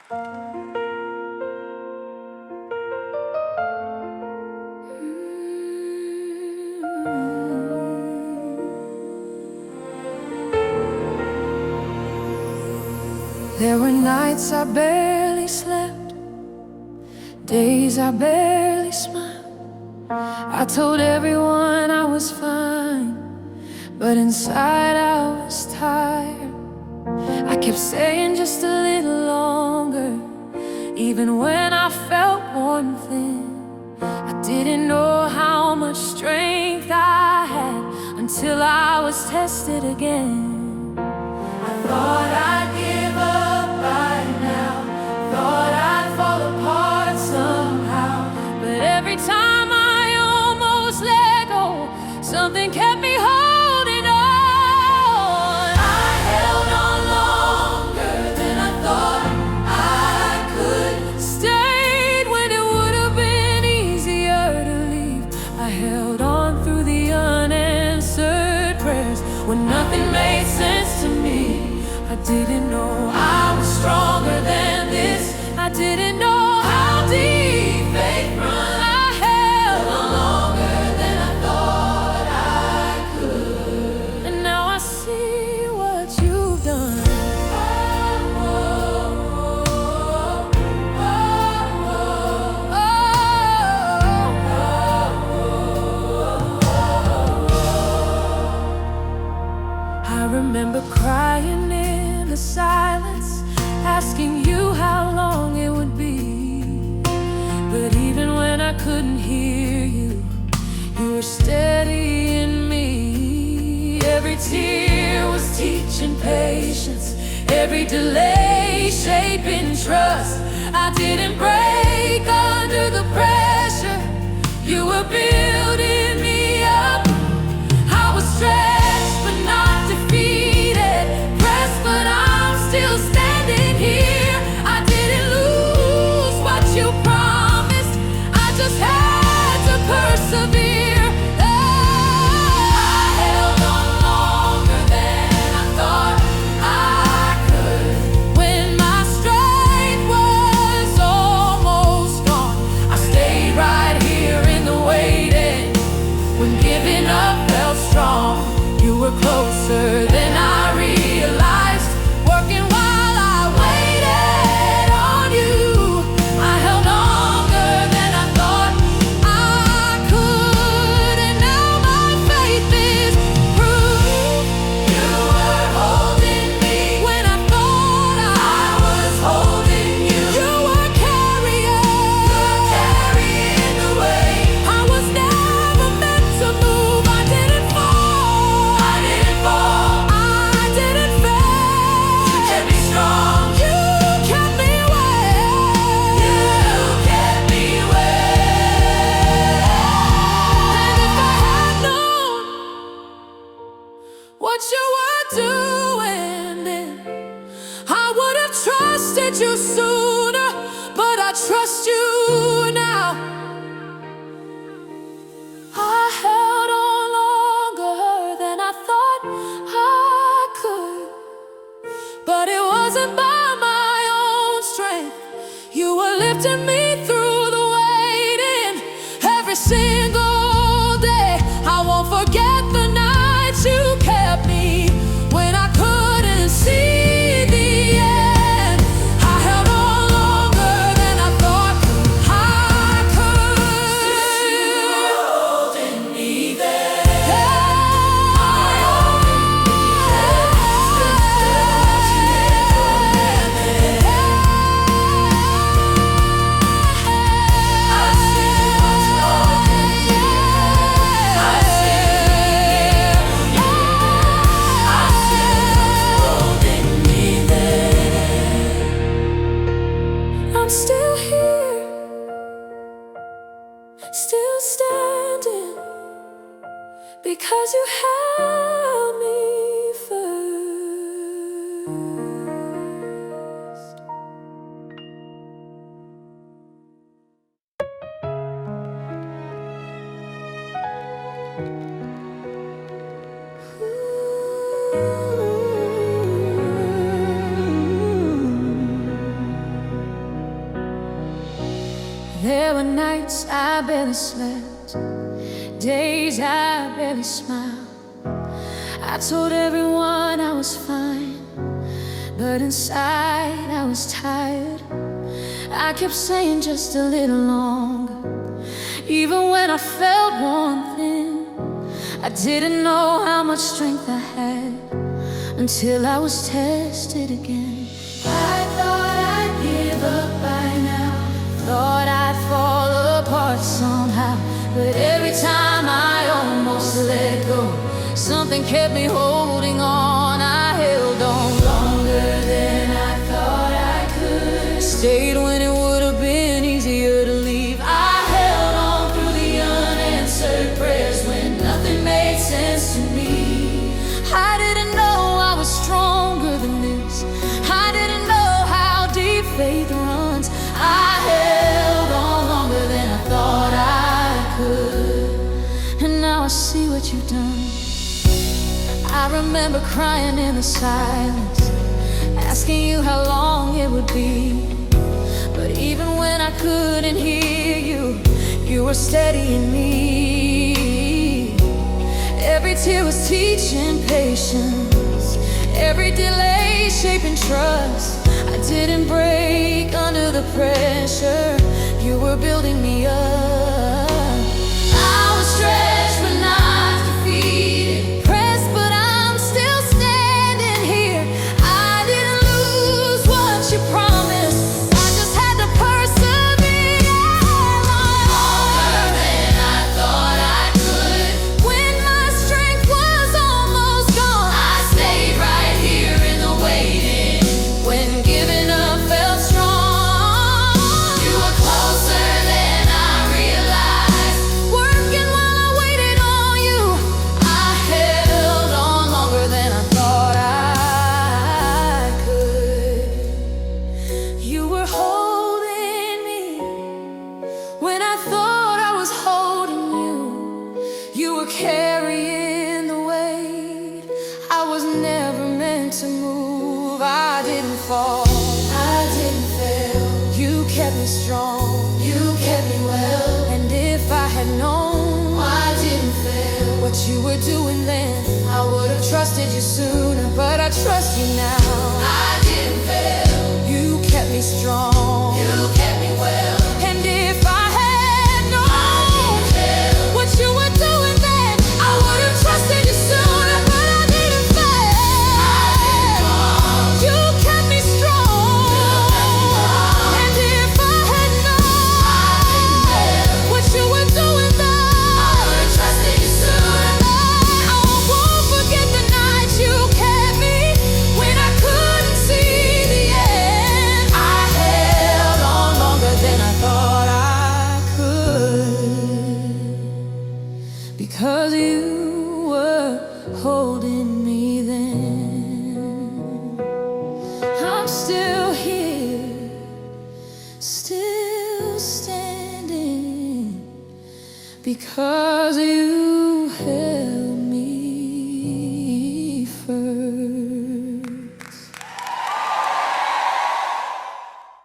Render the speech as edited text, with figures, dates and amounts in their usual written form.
There were nights I barely slept, days I barely smiled. I told everyone I was fine, but inside I was tired. I kept saying just a little longer, even when I felt worn thin. I didn't know how much strength I had until I was tested again. I thought I'd give up by now, thought I'd fall apart somehow, but every time I almost let go, something kept me holding on. I held on longer than I thought I could, stayed when it would have been easier to leave. I held on through the unanswered prayers when nothing made sense to me. I didn't know I was stronger than this. I didn't know how deep faith runs. I held on longer than I thought I could, and now I see what you've done. I remember crying in the silence, asking you how long it would be. But even when I couldn't hear you, you were steady in me. Every tear was teaching patience, every delay shaping trust. I didn't break under the pressure, you were building me up. I was stretched but not defeated, pressed but I'm still standing here. I didn't lose what you promised, I just had to persevere. I held on longer than I thought I could. When my strength was almost gone, I stayed right here in the waiting. When giving up felt strong, you were closer than I realized, working while I waited on you. I held longer than I thought I could, and now my faith is proof. You were holding me when I thought I was holding you. You were carrying the weight. I was never meant to move. I didn't fall, I didn't fail. You kept me strong, you kept me well. You kept me well. And if I had known what you were doing then, I would have trusted you sooner, but I trust you now. I held on longer than I thought I could, but it wasn't by my own strength. You were lifting me through the waiting every single day. I won't forget the nights you kept me when I couldn't see the end. I held on longer than I thought I could. You were holding me there. I'm still here, still standing, because you held me first. There were nights I barely slept, days I barely smiled. I told everyone I was fine, but inside I was tired. I kept saying just a little longer, even when I felt worn thin. I didn't know how much strength I had until I was tested again. I thought I'd give up by now, thought I'd fall apart somehow. But every time I almost let go, something kept me holding on. I held on longer than I thought I could. Stayed when it would have been easier to leave. I held on through the unanswered prayers when nothing made sense to me. I didn't know I was stronger than this. I didn't know how deep faith runs. I held on longer than I thought I could. And now I see what you've done. I remember crying in the silence, asking you how long it would be. But even when I couldn't hear you, you were steadying me. Every tear was teaching patience, every delay shaping trust. I didn't break under the pressure, you were building me up. I was stretched but not defeated, pressed but I'm still standing here. I didn't lose what you promised, I just had to persevere. Longer than I thought I could. When my strength was almost gone, I stayed right here in the waiting. When giving up felt strong, you were closer than I realized. Working while I waited on you, I held on longer than I thought I could. You were holding me when I thought I was holding you. You were carrying the weight. I was never meant to move. I didn't fall, I didn't fail. You kept me strong, you kept me well. And if I had known I didn't fail, what you were doing then, I would have trusted you sooner. But I trust you now. I didn't fail, you kept me strong, you kept me well. And if I had known what you were doing then, I would have trusted you sooner. But I didn't fail, you kept me strong. And if I had known what you were doing then, I would have trusted you sooner. I won't forget the night you kept me when I couldn't see the end. I held on longer than I thought I could, because you were holding me then. I'm still here, still standing, because you held